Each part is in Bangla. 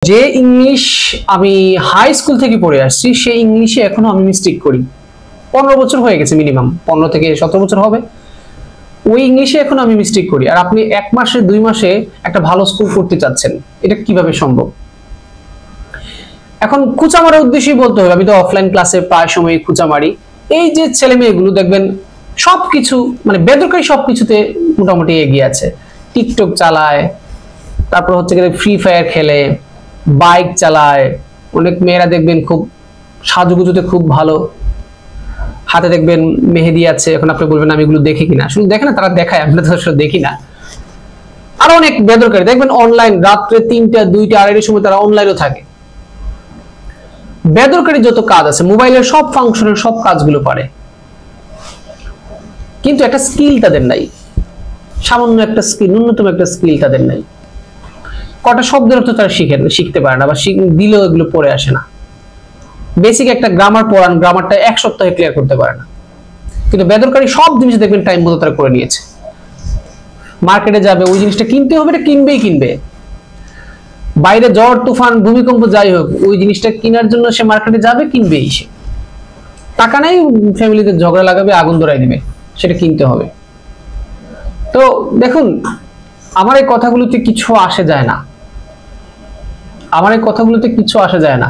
যে ইংলিশ আমি হাই স্কুল থেকে পড়ে আসছি সেই ইংলিশে এখনো আমি মিস্টেক করি। 15 বছর হয়ে গেছে, মিনিমাম 15 থেকে 17 বছর হবে। ওই ইংলিশে এখন আমি মিস্টেক করি, আর আপনি 1 মাসে 2 মাসে একটা ভালো স্কোর করতে চাচ্ছেন, এটা কিভাবে সম্ভব? এখন খুঁচা মারার উদ্দেশ্যেই বলতে হবে, আমি তো অফলাইন ক্লাসে প্রায় সময় খুঁচা মারি। এই যে ছেলে মেয়েগুলো দেখবেন সবকিছু মানে বেদরকারি সবকিছুতে মোটামুটি এগিয়ে আছে। টিকটক চালায়, তারপর হচ্ছে ফ্রি ফায়ার খেলে, বাইক চালায়। অনেক মেয়েরা দেখবেন খুব সাজুগুজুতে খুব ভালো, হাতে দেখবেন মেহেদি আছে। এখন আপনি বলবেন আমি এগুলো দেখি কিনা, আসলে দেখে না, তারা দেখায়, আমরা তো আসলে দেখি না। আর অনেক বেদরকারি দেখবেন অনলাইন, রাত্রে 3টা 2টা 2:30টার সময় তারা অনলাইনও থাকে। বেদরকারি যত কাজ আছে, মোবাইলের সব ফাংশনের সব কাজগুলো পারে, কিন্তু একটা স্কিল তাদের নাই। সামান্য একটা স্কিল, ন্যূনতম একটা স্কিল তাদের নাই। কটা শব্দের অর্থ তারা শিখতে পারে না, বা দিলেও এগুলো পড়ে আসে না। বেসিক একটা গ্রামার পড়ান, গ্রামারটা 1 সপ্তাহে ক্লিয়ার করতে পারে না। কিন্তু বেদরকারি সব জিনিস দেখবেন টাইম মতো তারা করে নিয়েছে। মার্কেটে যাবে, ওই জিনিসটা কিনতে হবে, এটা কিনবে। বাইরে ঝড় তুফান ভূমিকম্প যাই হোক, ওই জিনিসটা কেনার জন্য সে মার্কেটে যাবে, কিনবেই। সে টাকা নাই, ফ্যামিলিতে ঝগড়া লাগাবে, আগুন ধরাই দিবে, সেটা কিনতে হবে। তো দেখুন, আমার এই কথাগুলোতে কিছু আসে যায় না,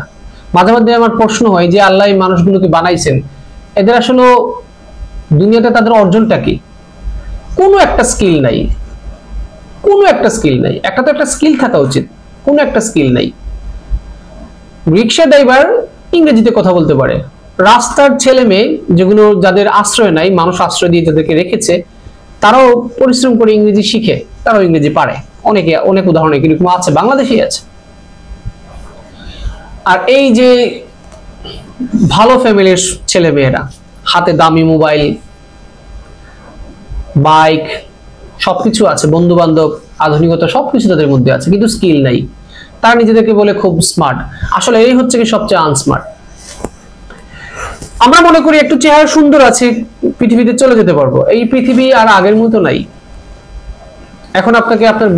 মাঝে মাঝে আমার প্রশ্ন হয় যে আল্লাহ এই মানুষগুলোকে বানাইছেন, এদের আসলে দুনিয়াতে তাদের অর্জনটা কি? কোনো একটা স্কিল নাই। একটা তো একটা স্কিল থাকা উচিত, কোনো একটা স্কিল নাই। রিক্সা ড্রাইভার ইংরেজিতে কথা বলতে পারে, রাস্তার ছেলে মেয়ে যেগুলো যাদের আশ্রয় নাই, মানুষ আশ্রয় দিয়ে যাদেরকে রেখেছে, তারাও পরিশ্রম করে ইংরেজি শিখে, তারাও ইংরেজি পারে। অনেক উদাহরণ এরকম আছে, বাংলাদেশেই আছে। আর এই যে ভালো ফ্যামিলির ছেলে মেয়েরা, হাতে দামি মোবাইল, বাইক, সবকিছু আছে, বন্ধু বান্ধব, আধুনিকতা সবকিছু তাদের মধ্যে আছে, কিন্তু স্কিল নাই। তারা নিজেদেরকে বলে খুব স্মার্ট, আসলে এই হচ্ছে কি সবচেয়ে আনস্মার্ট। আমরা মনে করি একটু চেহারা সুন্দর আছে, পৃথিবীতে চলে যেতে পারবো। এই পৃথিবী আর আগের মতো নাই। এখন আপনাকে আপনার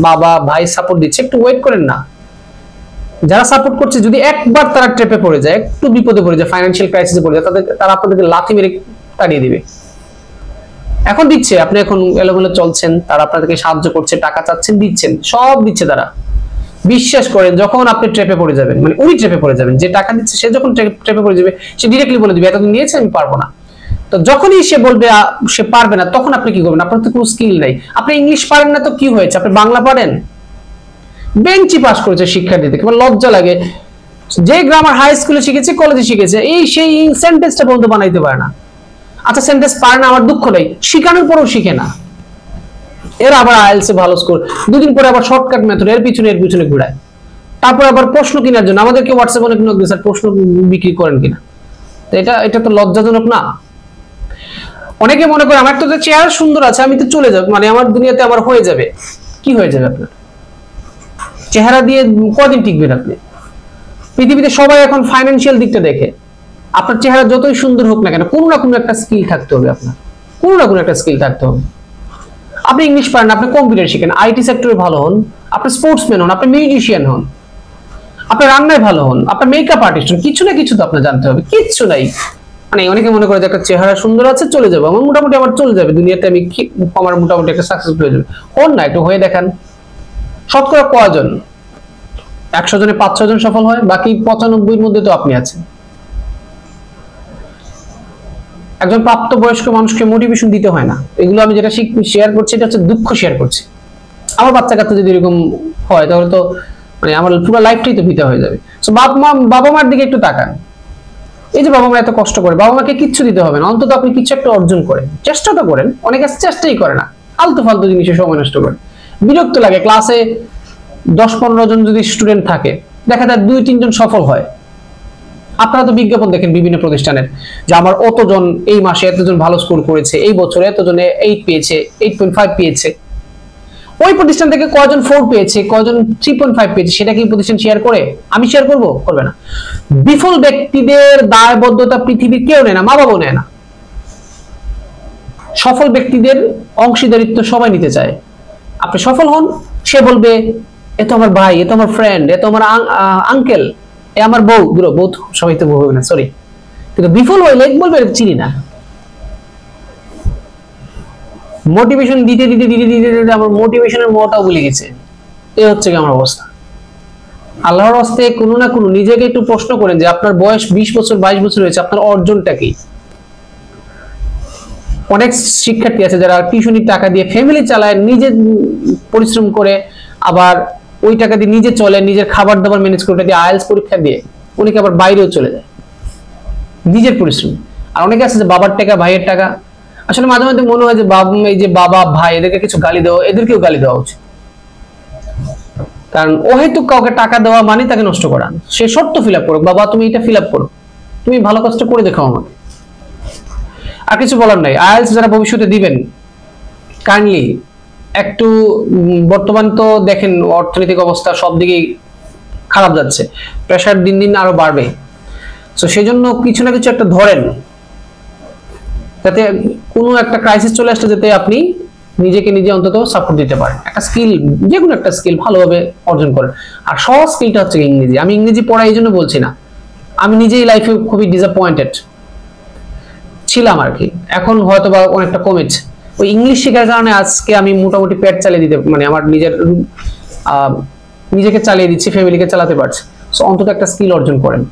বাবা ভাই সাপোর্ট দিচ্ছে, একটু ওয়েট করেন না। যারা সাপোর্ট করছে যদি একবার তারা ট্রেপে পড়ে যায়, একটু বিপদে পড়ে যায়, ফাইন্যান্সিয়াল ক্রাইসিসে পড়ে যায়, তারা আপনাদেরকে লাথি মেরে তাড়িয়ে দিবে। এখন দিচ্ছে, আপনি এখন এলোমেলো চলছেন, তারা আপনাদেরকে সাহায্য করছে, টাকা চাচ্ছেন, দিচ্ছেন, সব দিচ্ছে তারা। বিশ্বাস করেন, যখন আপনি ট্রেপে পড়ে যাবেন, মানে উনি ট্রেপে পড়ে যাবেন, যে টাকা দিচ্ছে সে যখন ট্রেপে পড়ে যাবে, সে ডিরেক্টলি বলে দিবে এতদিন নিয়েছে, আমি পারবো না। তো যখনই সে বলবে সে পারবে না, তখন আপনি কি করবেন? আপনার তো কোনো স্কিল নাই। আপনি ইংলিশ পারেন না তো কি হয়েছে? আপনি বাংলা পারেন, বেঞ্চি পাস করেছে শিক্ষার্থীতে, কেবল লজ্জা লাগে। যে গ্রামার হাই স্কুলে শিখেছে, কলেজে শিখেছে, সেই সেন্টেন্সটা পর্যন্ত বানাইতে পারে না। আচ্ছা, সেন্টেন্স পারে না, আমার দুঃখ নেই, শিখানোর পরেও শিখে না। এর আবার আইএলসে ভালো স্কোর, দুদিন পরে আবার শর্টকাট মেথড, এর পিছনে ঘুরায়। তারপর আবার প্রশ্ন কেনার জন্য আমাদেরকে হোয়াটসঅ্যাপে অনেক লোক দিয়েছে, প্রশ্ন বিক্রি করেন কিনা। তো এটা তো লজ্জাজনক না? অনেকে মনে করে আমার তো চেহারা সুন্দর আছে, আমি তো চলে যাব, মানে আমার দুনিয়াতে আমার হয়ে যাবে। কি হয়ে যাবে আপনার? চেহারা দিয়ে কদিন টিকবেন আপনি? পৃথিবীতে সবাই এখন ফাইন্যান্সিয়াল দিকটা দেখে। আপনার চেহারা যতই সুন্দর হোক না কেন, কোনো না কোনো একটা স্কিল থাকতে হবে আপনার, কোনো না কোনো একটা স্কিল থাকতে হবে। আপনি ইংলিশ পারেন, আপনি কম্পিউটার শিখেন, আইটি সেক্টরে ভালো হন, আপনি স্পোর্টসম্যান হন, আপনি মিউজিশিয়ান হন, আপনি রান্নায় ভালো হন, আপনি মেকআপ আর্টিস্ট হন, কিছু না কিছু তো আপনার জানতে হবে। কিচ্ছু নাই। মানে অনেকে মনে করে যে একটা চেহারা সুন্দর আছে, চলে যাবো, আমার মোটামুটি আমার চলে যাবে দুনিয়াতে, আমার মোটামুটি একটা সাকসেসফুল হয়ে যাবে। হন না, একটু হয়ে দেখান। শতকরা কয়জন? 100 জনে 5-6 জন সফল হয়, বাকি 95-র মধ্যে তো আপনি আছেন। একজন প্রাপ্তবয়স্ক মানুষকে মোটিভেশন দিতে হয় না। এগুলো আমি যেটা শেয়ার করছি, এটা হচ্ছে দুঃখ শেয়ার করছি। আমার বাচ্চা কাচ্চা যদি এরকম হয়, তাহলে তো মানে আমার পুরো লাইফটাই তো বিতা হয়ে যাবে। সো বাবা মার দিকে একটু তাকান। এই যে বাবা মা এত কষ্ট করে, বাবা মাকে কিচ্ছু দিতে হবে না, অন্তত আপনি কিছু একটা অর্জন করেন, চেষ্টা তো করেন। অনেকে চেষ্টাই করে না, আলতু ফালতু জিনিসে সময় নষ্ট করে। বিরক্ত লাগে। ক্লাসে 10-15 জন যদি স্টুডেন্ট থাকে, দেখা যায় 2-3 জন সফল হয়। আপনারা তো বিজ্ঞাপন দেখেন বিভিন্ন প্রতিষ্ঠানের, যে আমার অতজন এই মাসে এতজন ভালো স্কোর করেছে, এই বছরে এতজনে 8 পেয়েছে, 8.5 পেয়েছে। ওই প্রতিষ্ঠান থেকে কয়জন 4 পেয়েছে, কয়জন 3.5 পেয়েছে, সেটা কি প্রতিষ্ঠান শেয়ার করে? আমি শেয়ার করব? করবে না। বিফল ব্যক্তিদের দায়বদ্ধতা পৃথিবীর কেউ নেয় না, মা বাবাও নেয় না। সফল ব্যক্তিদের অংশীদারিত্ব সবাই নিতে চায়। আপনি সফল হন, সে বলবে এ তো আমার ভাই, এ তো আমার ফ্রেন্ড, এ তো আমার আঙ্কেল, এ আমার বউ। দুটো বউ তো সবাই তো বউ হবে না, সরি। কিন্তু বিফল হইলে বলবে চিনি না। মোটিভেশন দিতে দিতে দিতে দিতে দিতে আমার মোটিভেশনের মটাও ভুলে গেছে। এই হচ্ছে কি আমার অবস্থা। আল্লাহর হস্তে কোনো না কোনো নিজেকে একটু প্রশ্ন করেন যে আপনার বয়স 20 বছর 22 বছর হয়েছে, আপনার অর্জনটা কি? অনেক শিক্ষার্থী আছে যারা টিউশনির টাকা দিয়ে ফ্যামিলি চালায়, নিজে পরিশ্রম করে, আবার ওই টাকা দিয়ে নিজে চলে, নিজের খাবার দাবার ম্যানেজ করে, দিয়ে আইএলটিএস পরীক্ষা দিয়ে অনেকে আবার বাইরেও চলে যায় নিজের পরিশ্রম। আর অনেকে আছে যে বাবার টাকা, ভাইয়ের টাকা। আসলে মাঝে মাঝে মনে হয় যে এই যে বাবা ভাই এদেরকে কিছু গালি দেওয়া, এদেরকেও গালি দেওয়া উচিত। কারণ অহেতুক কাউকে টাকা দেওয়া মানে তাকে নষ্ট করা। সে শর্ত ফিল আপ করো, বাবা তুমি এটা ফিল আপ করো, তুমি ভালো কাজটা করে দেখাও আমাকে। আর কিছু বলার নাই। আইএলটিএস যারা ভবিষ্যতে দিবেন, কাইন্ডলি একটু বর্তমান তো দেখেন অর্থনৈতিক অবস্থা সব দিকেই খারাপ যাচ্ছে, প্রেশার দিন দিন আরো বাড়বে। তো সেই জন্য কিছু না কিছু একটা ধরেন, যাতে কোনো একটা ক্রাইসিস চলে আসলে যাতে আপনি নিজেকে নিজে অন্তত সাপোর্ট দিতে পারেন। একটা স্কিল, যে কোনো একটা স্কিল ভালোভাবে অর্জন করেন। আর সহজ স্কিলটা হচ্ছে ইংরেজি। আমি ইংরেজি পড়াই এই জন্য বলছি না, আমি নিজেই লাইফে খুবই ডিসঅ্যাপয়েন্টেড ছিলাম আর কি, এখন হয়তো বা অনেকটা কমেছে। ওই ইংলিশ শেখার কারণে আজকে আমি মোটামুটি পেট চালিয়ে দিতে, মানে আমার নিজেকে চালিয়ে দিচ্ছি, ফ্যামিলিকে চালাতে পারছি। সো অন্তত একটা স্কিল অর্জন করেন।